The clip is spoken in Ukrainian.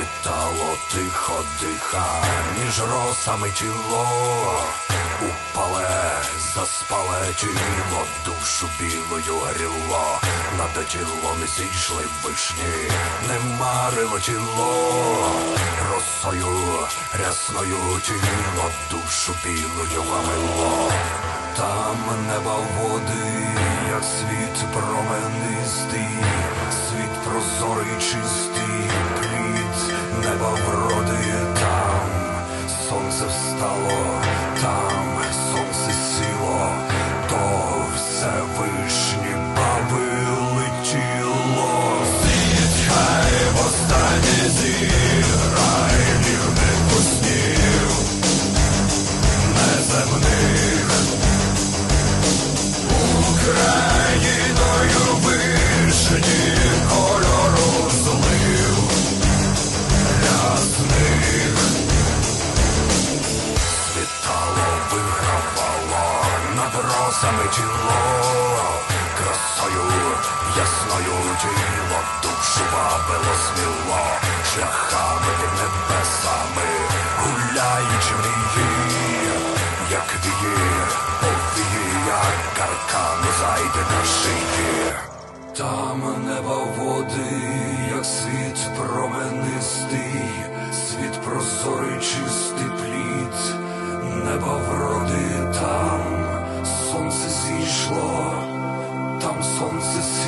Світало тихо диха, між росами тіло упале, заспале тіло, душу білою гріло. Над тілом зійшли вишні, не марило тіло, росою рясною тіло, душу білою омило. Там неба води, як світ променистий, світ прозорий, чистий, плід неба вроди. Там сонце встало, там сонце сіло, то Всевишні баби летіло. Світ хай востаннє зіграй вірних снів неземних. Україною вишні кольору злив рясних. Світало вигравало над росами тіло, красою ясною тіло, душу вабило сміло, шляхами під небесами, гуляючи мрії, як вії, повії, як каркану зайде на шиї. Там неба води, як світ променистий, світ прозорий, чистий плід неба вроди. Там сонце зійшло, там сонце сіло.